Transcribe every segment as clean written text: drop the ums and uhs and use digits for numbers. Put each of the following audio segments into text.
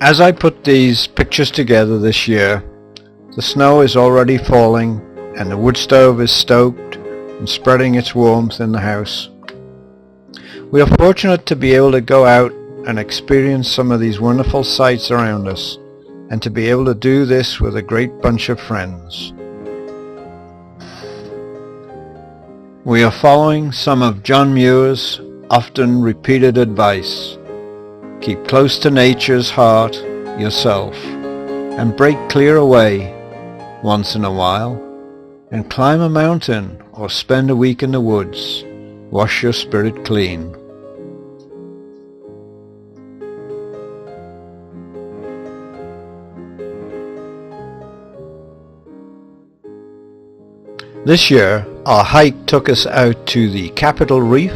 As I put these pictures together this year, the snow is already falling and the wood stove is stoked and spreading its warmth in the house. We are fortunate to be able to go out and experience some of these wonderful sights around us, and to be able to do this with a great bunch of friends. We are following some of John Muir's often repeated advice. Keep close to nature's heart, yourself, and break clear away once in a while, and climb a mountain or spend a week in the woods. Wash your spirit clean. This year, our hike took us out to the Capitol Reef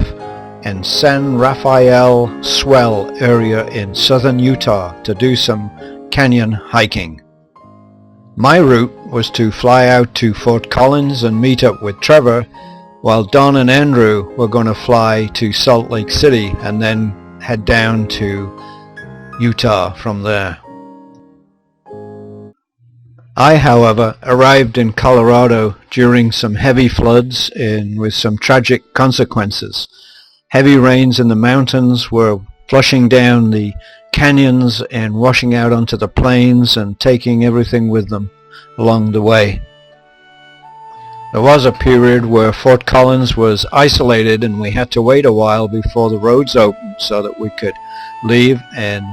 and San Rafael Swell area in southern Utah to do some canyon hiking. My route was to fly out to Fort Collins and meet up with Trevor, while Don and Andrew were going to fly to Salt Lake City and then head down to Utah from there. I, however, arrived in Colorado during some heavy floods and with some tragic consequences. Heavy rains in the mountains were flushing down the canyons and washing out onto the plains and taking everything with them along the way. There was a period where Fort Collins was isolated and we had to wait a while before the roads opened so that we could leave and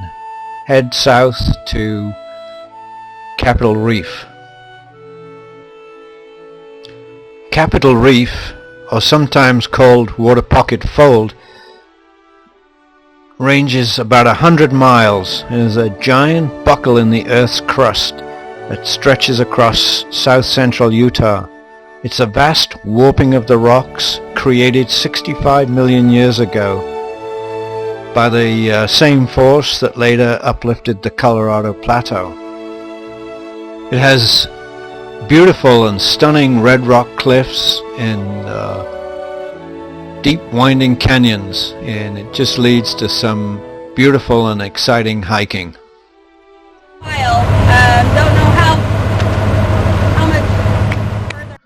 head south to Capitol Reef. Capitol Reef, or sometimes called Water Pocket Fold, ranges about 100 miles and is a giant buckle in the Earth's crust that stretches across south-central Utah. It's a vast warping of the rocks created 65 million years ago by the same force that later uplifted the Colorado Plateau. It has beautiful and stunning red rock cliffs and deep winding canyons, and it just leads to some beautiful and exciting hiking. Don't know how much further.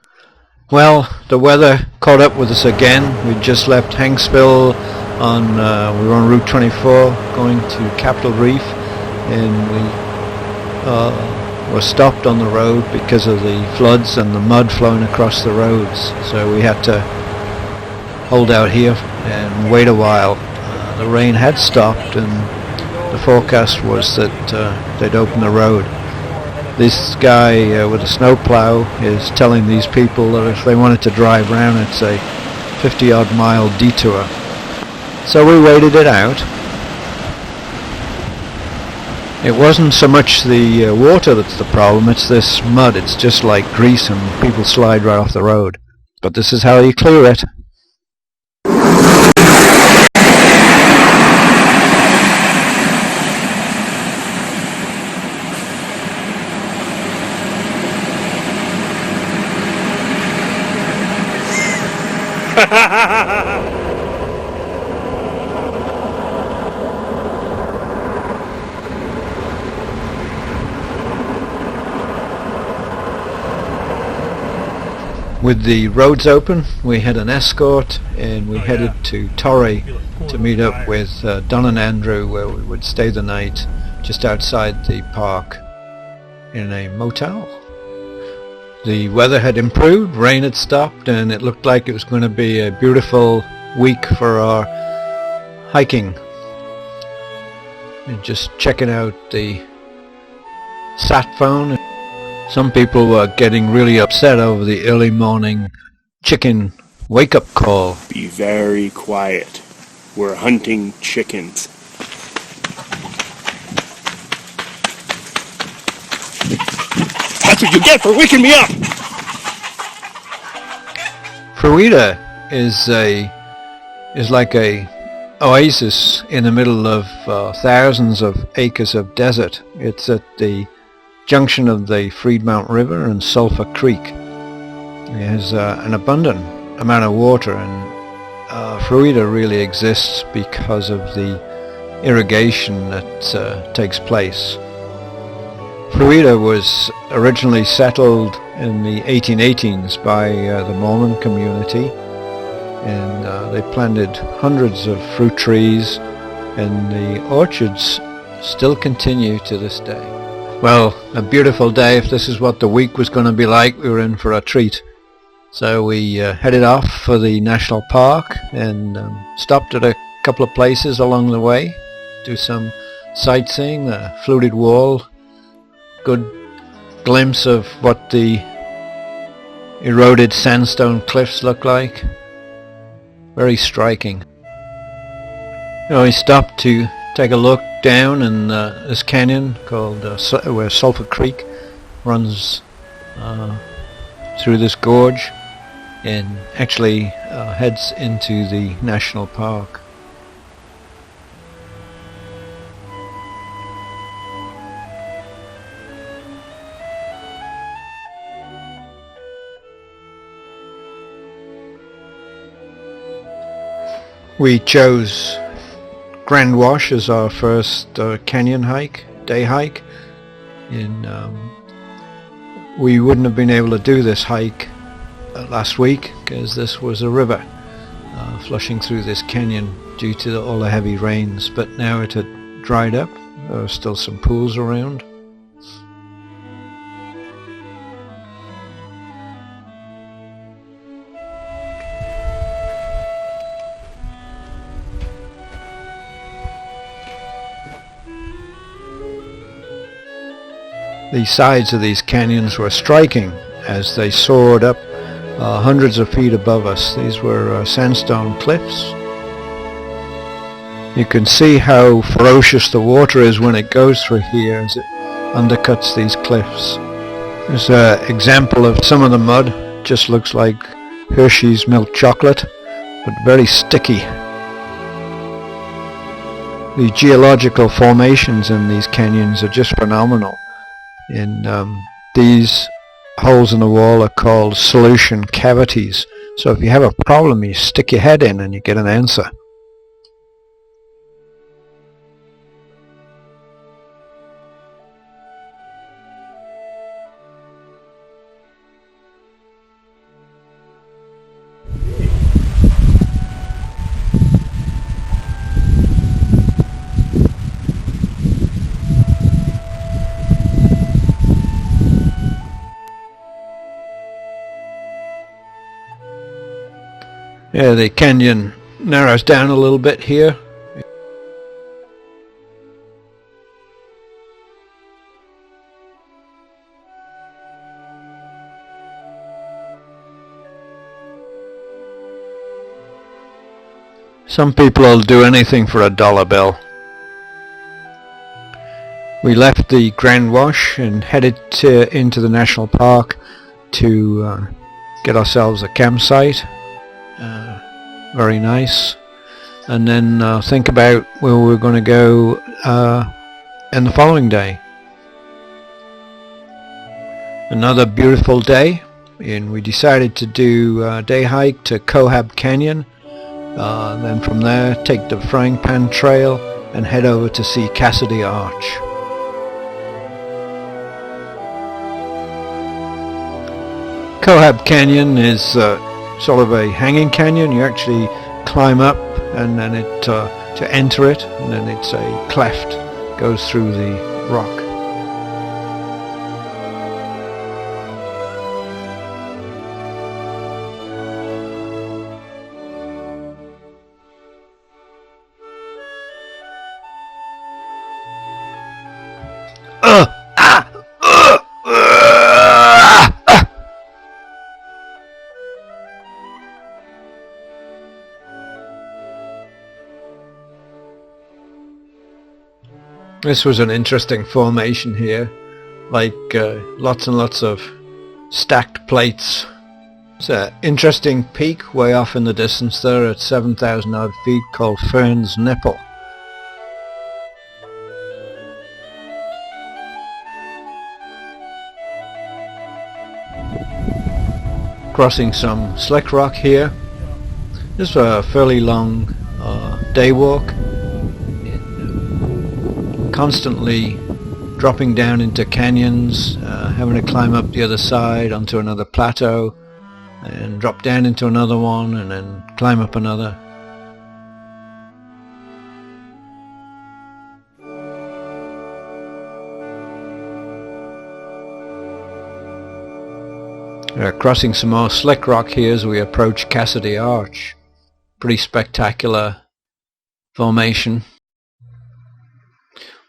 Well, the weather caught up with us again. We just left Hanksville we were on Route 24 going to Capitol Reef, and we were stopped on the road because of the floods and the mud flowing across the roads, so we had to hold out here and wait a while. The rain had stopped and the forecast was that they'd open the road. This guy with a snowplow is telling these people that if they wanted to drive around, it's a 50-odd mile detour. So we waited it out. It wasn't so much the water that's the problem, it's this mud. It's just like grease and people slide right off the road. But this is how you clear it. With the roads open, we had an escort and we headed to Torrey to meet up with Don and Andrew, where we would stay the night just outside the park in a motel. The weather had improved, rain had stopped, and it looked like it was going to be a beautiful week for our hiking. And just checking out the sat phone. Some people were getting really upset over the early morning chicken wake-up call. Be very quiet. We're hunting chickens. That's what you get for waking me up! Fruita is like a oasis in the middle of thousands of acres of desert. It's at the junction of the Freedmount River and Sulphur Creek. It has an abundant amount of water, and Fruita really exists because of the irrigation that takes place. Fruita was originally settled in the 1818s by the Mormon community, and they planted hundreds of fruit trees, and the orchards still continue to this day. Well, a beautiful day. If this is what the week was going to be like, we were in for a treat. So we headed off for the national park and stopped at a couple of places along the way, do some sightseeing, the fluted wall, good glimpse of what the eroded sandstone cliffs look like. Very striking. We stopped to take a look down in this canyon called where Sulphur Creek runs through this gorge and actually heads into the national park. We chose Grand Wash as our first canyon hike, day hike, and we wouldn't have been able to do this hike last week because this was a river flushing through this canyon due to all the heavy rains, but now it had dried up. There were still some pools around. The sides of these canyons were striking as they soared up hundreds of feet above us. These were sandstone cliffs. You can see how ferocious the water is when it goes through here as it undercuts these cliffs. There's an example of some of the mud. Just looks like Hershey's milk chocolate, but very sticky. The geological formations in these canyons are just phenomenal. And these holes in the wall are called solution cavities. So if you have a problem, you stick your head in and you get an answer. Yeah, the canyon narrows down a little bit here. Some people will do anything for $1 bill. We left the Grand Wash and headed into the national park to get ourselves a campsite. Very nice, and then think about where we're going to go in the following day. Another beautiful day, and we decided to do a day hike to Cohab Canyon, then from there take the Frying Pan Trail and head over to see Cassidy Arch. Cohab Canyon is sort of a hanging canyon. You actually climb up and then it to enter it, and then it's a cleft goes through the rock. This was an interesting formation here, like lots and lots of stacked plates. It's an interesting peak way off in the distance there at 7,000 odd feet called Fern's Nipple. Crossing some slick rock here. This was a fairly long day walk. constantly dropping down into canyons, having to climb up the other side onto another plateau and drop down into another one and then climb up another. Crossing some more slick rock here as we approach Cassidy Arch. Pretty spectacular formation.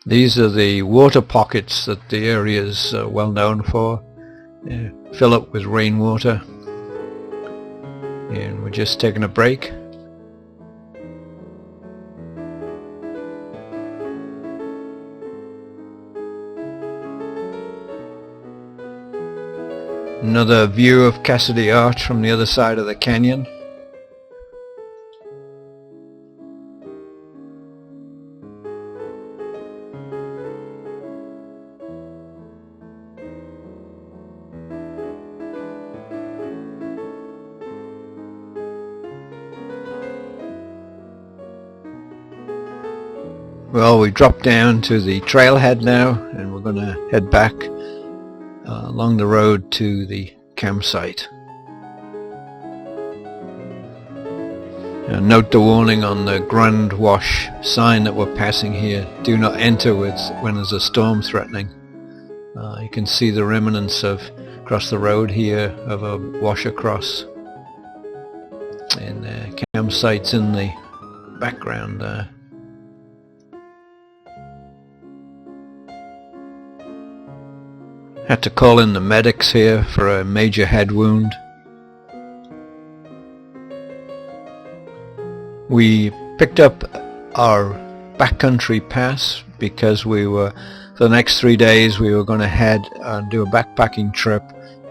These are the water pockets that the area is well known for. Fill up with rainwater. And we're just taking a break. Another view of Cassidy Arch from the other side of the canyon. Well, we dropped down to the trailhead now, and we're going to head back along the road to the campsite. Note the warning on the Grand Wash sign that we're passing here. Do not enter when there's a storm threatening. You can see the remnants of across the road here of a wash across, and the campsite's in the background there. Had to call in the medics here for a major head wound. We picked up our backcountry pass because for the next 3 days we were going to head and do a backpacking trip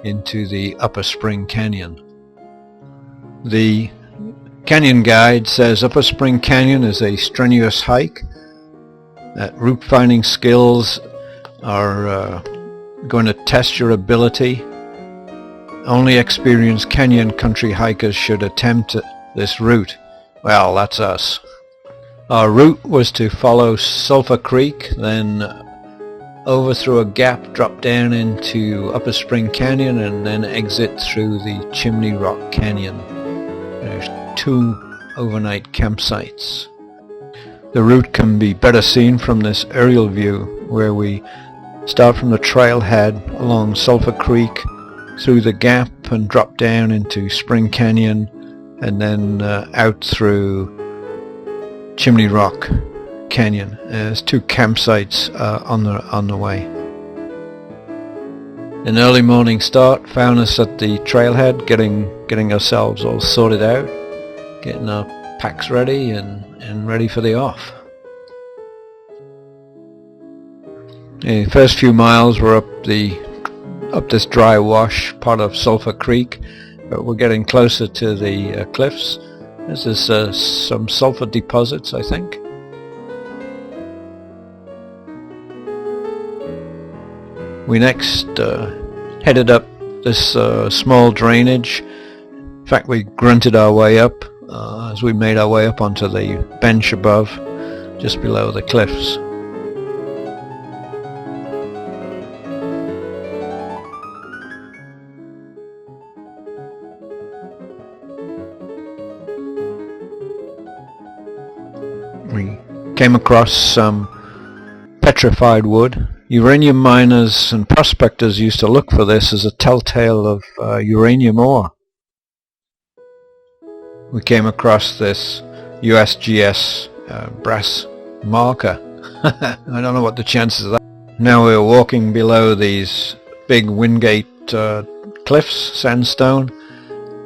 into the Upper Spring Canyon. The canyon guide says Upper Spring Canyon is a strenuous hike, that route finding skills are going to test your ability. Only experienced canyon country hikers should attempt this route. Well, that's us. Our route was to follow Sulphur Creek, then over through a gap, drop down into Upper Spring Canyon, and then exit through the Chimney Rock Canyon. There's 2 overnight campsites. The route can be better seen from this aerial view, where we start from the trailhead along Sulphur Creek, through the gap and drop down into Spring Canyon, and then out through Chimney Rock Canyon. There's 2 campsites on the way. An early morning start found us at the trailhead, getting ourselves all sorted out, getting our packs ready and ready for the off. The first few miles were up this dry wash, part of Sulphur Creek, but we're getting closer to the cliffs. There's some sulphur deposits, I think. We next headed up this small drainage. In fact, we grunted our way up as we made our way up onto the bench above, just below the cliffs. We came across some petrified wood. Uranium miners and prospectors used to look for this as a telltale of uranium ore. We came across this USGS brass marker. I don't know what the chances of that. Now we're walking below these big Wingate cliffs, sandstone,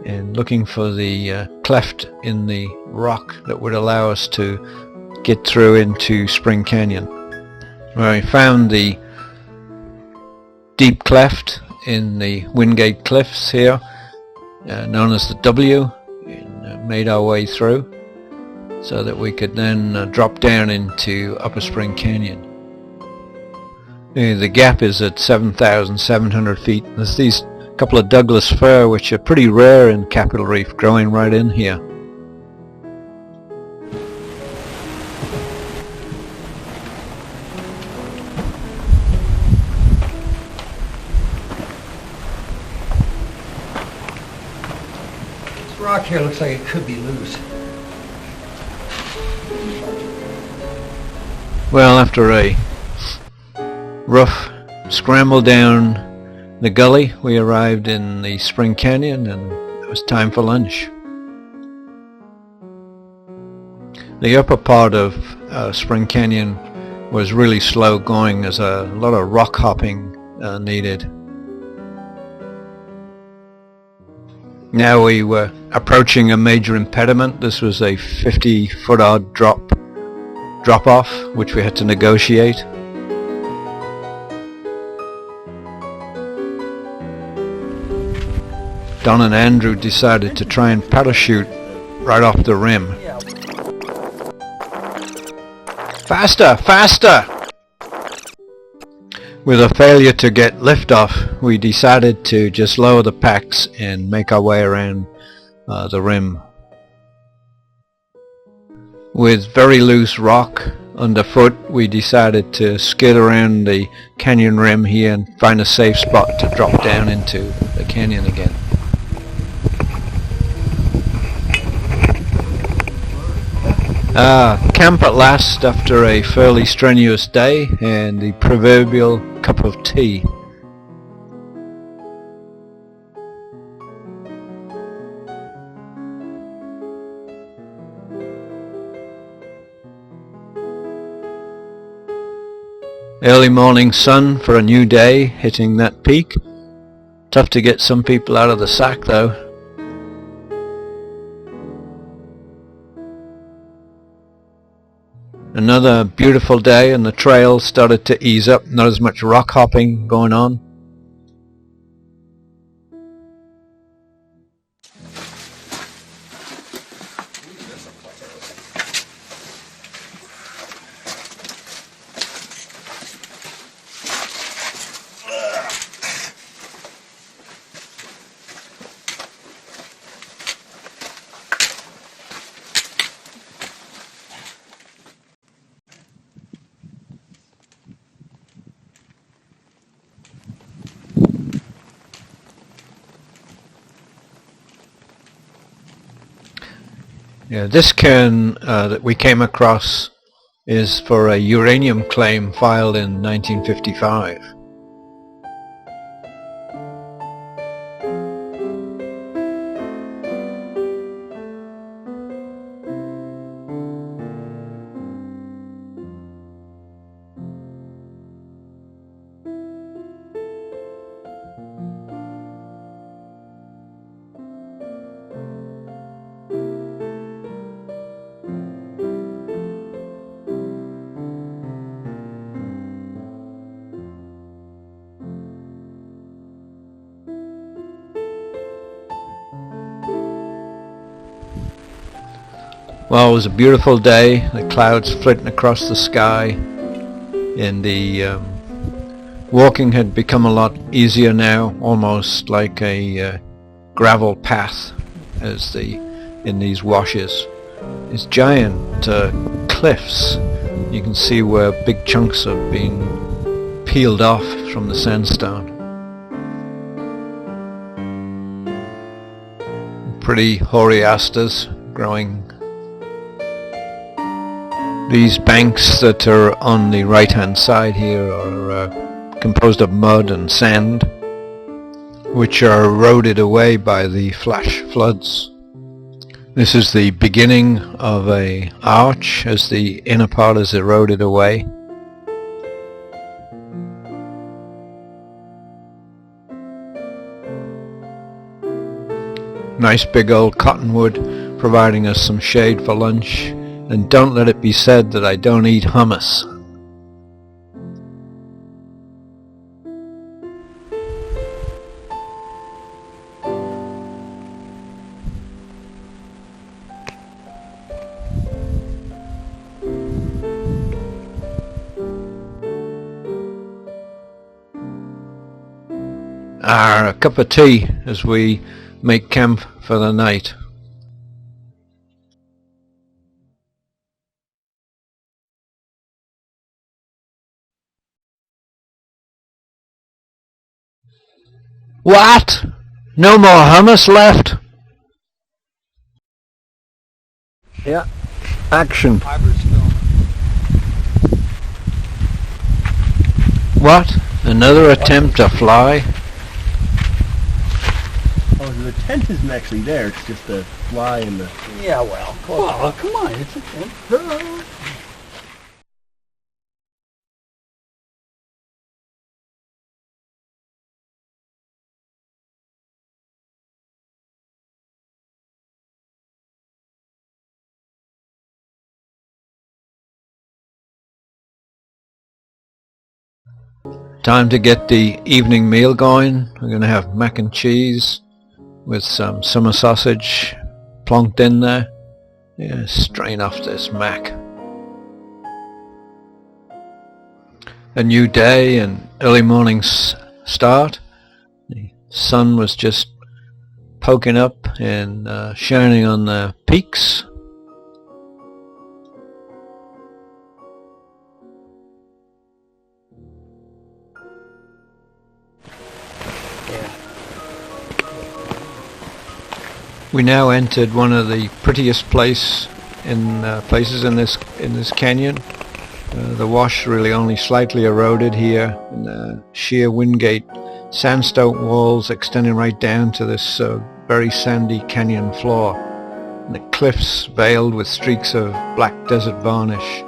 and looking for the cleft in the rock that would allow us to get through into Spring Canyon. Where we found the deep cleft in the Wingate Cliffs here, known as the W, and made our way through so that we could then drop down into Upper Spring Canyon. The gap is at 7,700 feet. There's these couple of Douglas fir, which are pretty rare in Capitol Reef, growing right in here. rock here looks like it could be loose. Well, after a rough scramble down the gully, we arrived in the Spring Canyon and it was time for lunch. The upper part of Spring Canyon was really slow going. There's a lot of rock hopping needed. Now we were approaching a major impediment. This was a 50-foot odd drop off, which we had to negotiate. Don and Andrew decided to try and parachute right off the rim. Faster! Faster! With a failure to get liftoff, we decided to just lower the packs and make our way around the rim. With very loose rock underfoot, we decided to skid around the canyon rim here and find a safe spot to drop down into the canyon again. Camp at last after a fairly strenuous day and the proverbial cup of tea. Early morning sun for a new day hitting that peak. Tough to get some people out of the sack though. Another beautiful day and the trail started to ease up, not as much rock hopping going on. Yeah, this cairn that we came across is for a uranium claim filed in 1955. Well, it was a beautiful day, the clouds flitting across the sky, and the walking had become a lot easier now, almost like a gravel path as in these washes. These giant cliffs, you can see where big chunks have been peeled off from the sandstone. Pretty hoary asters growing. These banks that are on the right hand side here are composed of mud and sand, which are eroded away by the flash floods. This is the beginning of an arch as the inner part is eroded away. Nice big old cottonwood providing us some shade for lunch. And don't let it be said that I don't eat hummus. A cup of tea as we make camp for the night. What? No more hummus left? Yeah. Action. Hybrids film. What? Another attempt to fly? Oh, so the tent isn't actually there, it's just the fly and the... Yeah, well. Well, come on. It's a tent. Time to get the evening meal going. We're going to have mac and cheese with some summer sausage plonked in there. Yeah, strain off this mac. A new day and early morning start. The sun was just poking up and shining on the peaks. We now entered one of the prettiest places in this canyon. The wash really only slightly eroded here, and the sheer Wingate sandstone walls extending right down to this very sandy canyon floor, and the cliffs veiled with streaks of black desert varnish,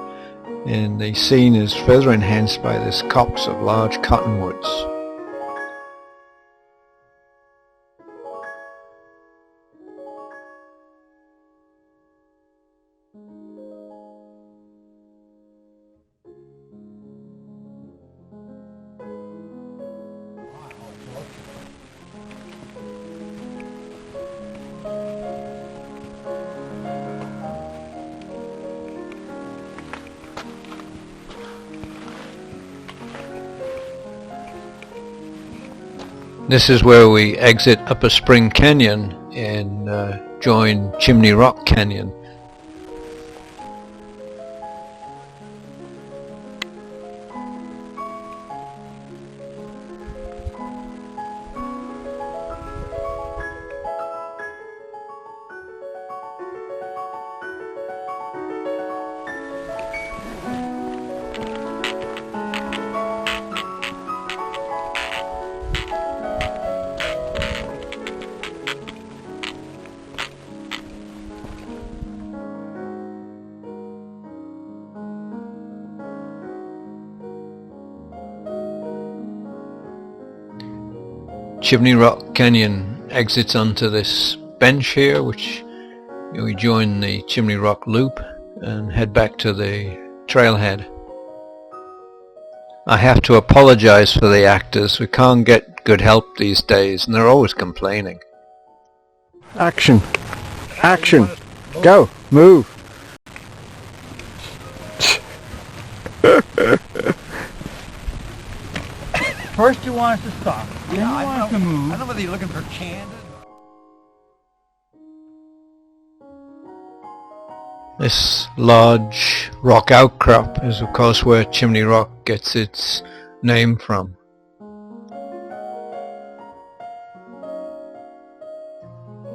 and the scene is further enhanced by this copse of large cottonwoods. This is where we exit Upper Spring Canyon and join Chimney Rock Canyon. Chimney Rock Canyon exits onto this bench here, which we join the Chimney Rock Loop and head back to the trailhead. I have to apologize for the actors. We can't get good help these days, and they're always complaining. Action! Action! Go! Move! First you want us to stop. Then you want us to move. I don't know whether you're looking for candid. This large rock outcrop is of course where Chimney Rock gets its name from.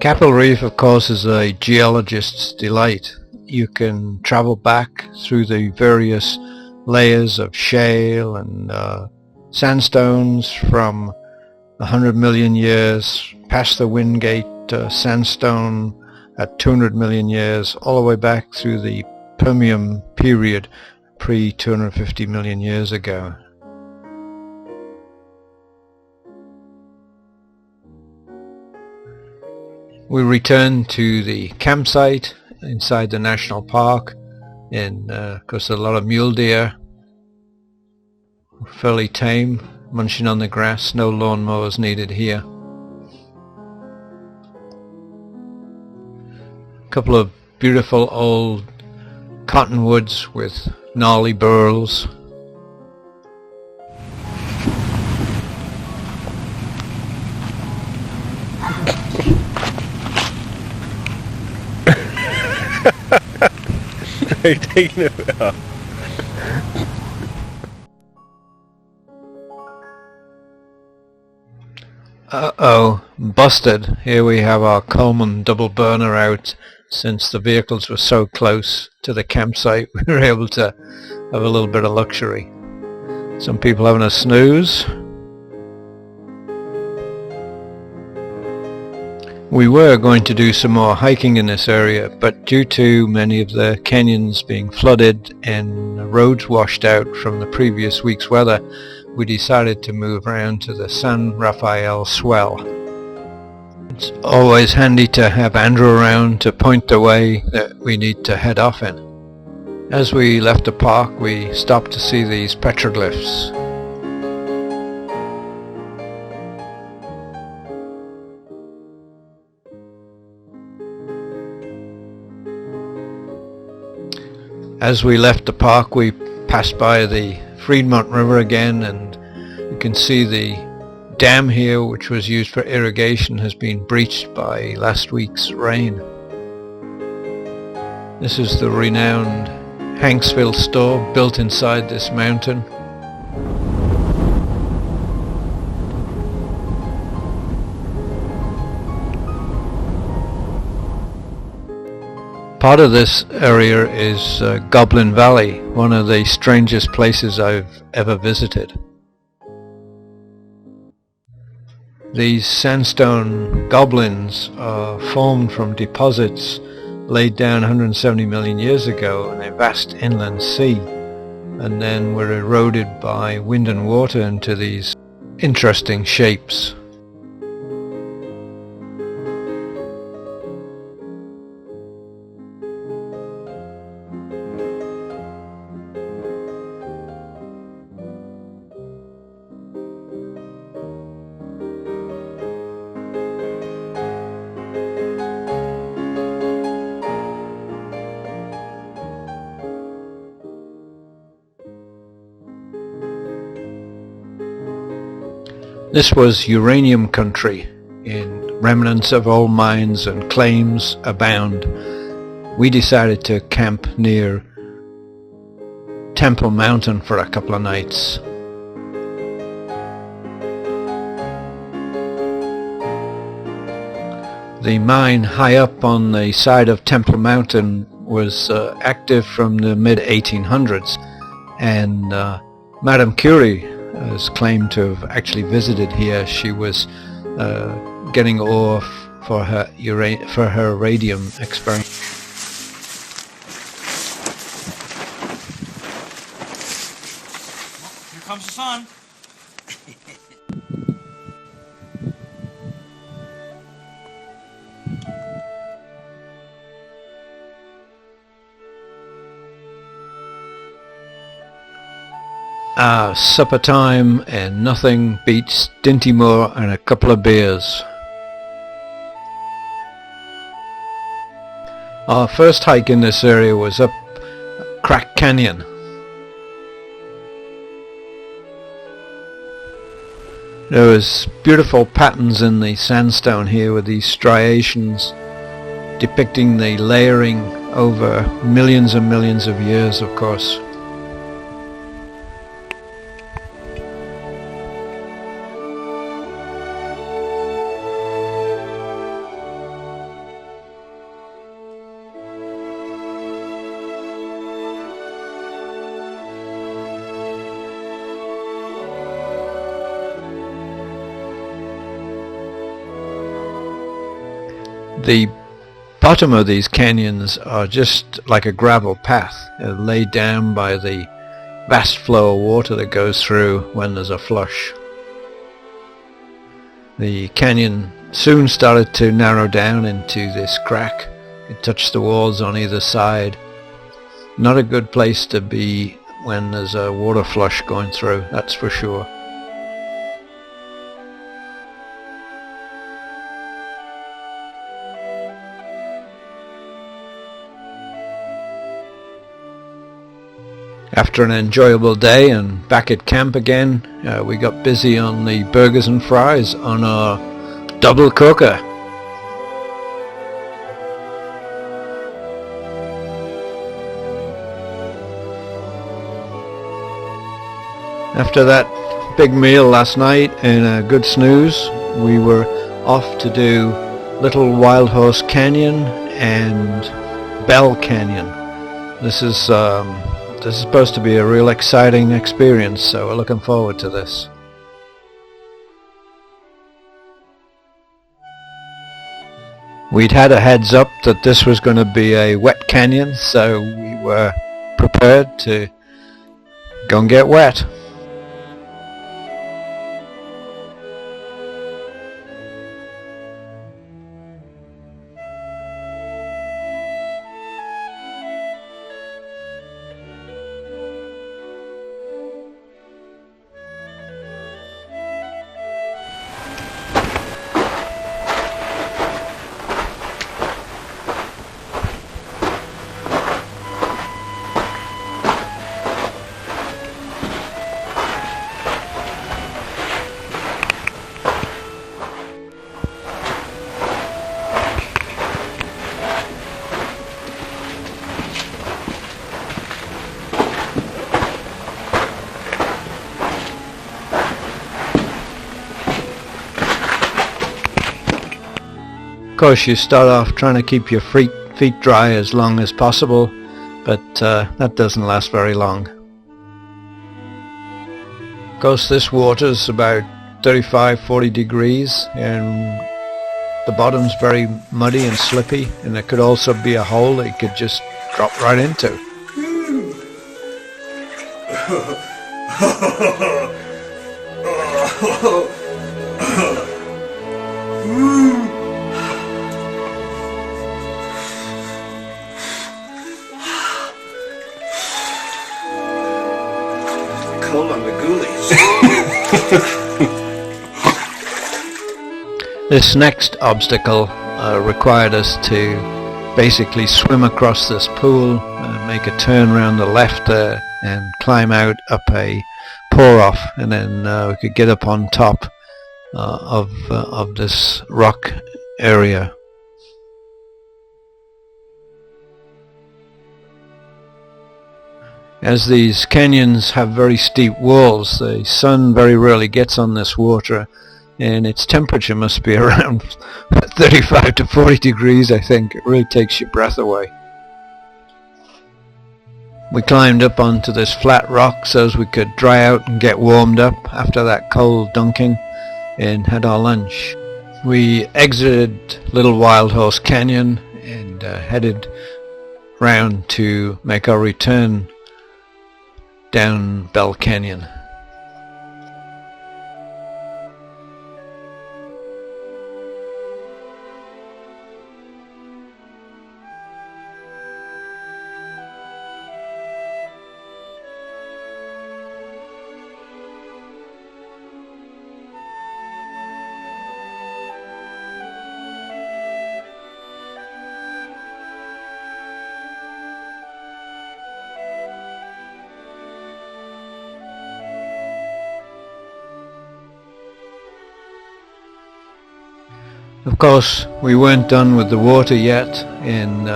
Capitol Reef of course is a geologist's delight. You can travel back through the various layers of shale and sandstones from 100 million years, past the Wingate sandstone at 200 million years, all the way back through the Permian period, pre-250 million years ago. We return to the campsite inside the national park, and of course a lot of mule deer, fairly tame, munching on the grass. No lawnmowers needed here. A couple of beautiful old cottonwoods with gnarly burls. Are you taking it off? Uh-oh, busted. Here we have our Coleman double burner out since the vehicles were so close to the campsite, we were able to have a little bit of luxury. Some people having a snooze. We were going to do some more hiking in this area, but due to many of the canyons being flooded and roads washed out from the previous week's weather, we decided to move around to the San Rafael swell. It's always handy to have Andrew around to point the way that we need to head off in. As we left the park, we stopped to see these petroglyphs. As we left the park, we passed by the Fremont River again, and you can see the dam here, which was used for irrigation, has been breached by last week's rain. This is the renowned Hanksville store built inside this mountain. Part of this area is Goblin Valley, one of the strangest places I've ever visited. These sandstone goblins are formed from deposits laid down 170 million years ago in a vast inland sea, and then were eroded by wind and water into these interesting shapes. This was uranium country, and remnants of old mines and claims abound. We decided to camp near Temple Mountain for a couple of nights. The mine high up on the side of Temple Mountain was active from the mid-1800s, and Madame Curie is claimed to have actually visited here. She was getting ore for her radium experiment. Here comes the sun. Supper time, and nothing beats Dinty-Moor and a couple of beers. Our first hike in this area was up Crack Canyon. There was beautiful patterns in the sandstone here with these striations depicting the layering over millions and millions of years, of course. The bottom of these canyons are just like a gravel path, laid down by the vast flow of water that goes through when there's a flush. The canyon soon started to narrow down into this crack. It touched the walls on either side. Not a good place to be when there's a water flush going through, that's for sure. After an enjoyable day and back at camp again, we got busy on the burgers and fries on our double cooker. After that big meal last night and a good snooze, we were off to do Little Wild Horse Canyon and Bell Canyon. This is supposed to be a real exciting experience, so we're looking forward to this. We'd had a heads up that this was going to be a wet canyon, so we were prepared to go and get wet. Of course, you start off trying to keep your feet dry as long as possible, but that doesn't last very long. Of course, this water's about 35-40 degrees, and the bottom's very muddy and slippy, and there could also be a hole that you could just drop right into. Cold on the ghoulies. This next obstacle required us to basically swim across this pool, make a turn around the left and climb out up a pour-off, and then we could get up on top of this rock area. As these canyons have very steep walls, the sun very rarely gets on this water, and its temperature must be around 35 to 40 degrees, I think. It really takes your breath away. We climbed up onto this flat rock so as we could dry out and get warmed up after that cold dunking, and had our lunch. We exited Little Wild Horse Canyon and headed round to make our return down Bell Canyon. Of course, we weren't done with the water yet, and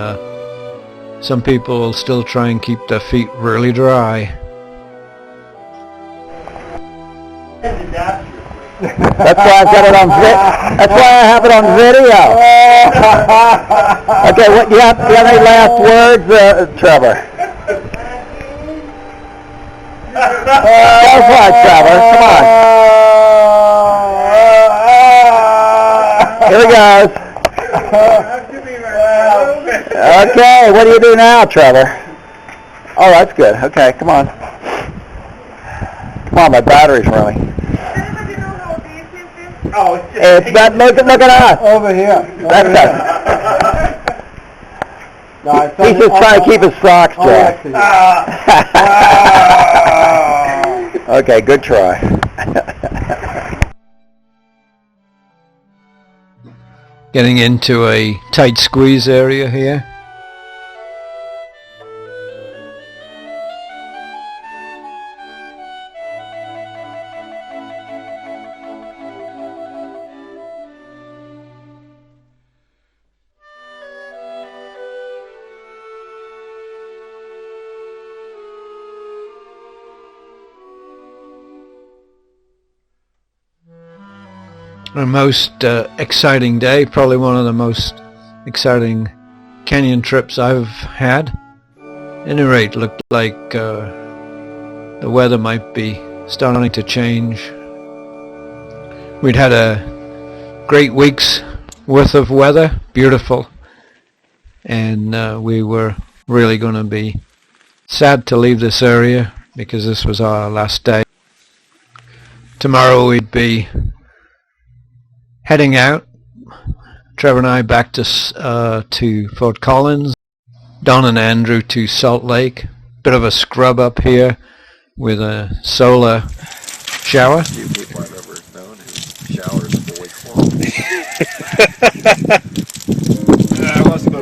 some people will still try and keep their feet really dry. That's why I've got it on that's why I have it on video. Okay, what do you have any last words, Trevor? Go for it, Trevor. Come on. Here he goes. Okay, what do you do now, Trevor? Oh, that's good. Okay, come on. Come on, my battery's running. Oh, It's that. Look at us. Over here. That's us. He's just trying to keep his socks dry. Okay, good try. Getting into a tight squeeze area here. A most exciting day, probably one of the most exciting canyon trips I've had. At any rate, looked like the weather might be starting to change. We'd had a great week's worth of weather, beautiful, and we were really going to be sad to leave this area because this was our last day. Tomorrow we'd be heading out, Trevor and I back to Fort Collins, Don and Andrew to Salt Lake. Bit of a scrub up here with a solar shower. Few people I've ever known who showers fully clothed. I must have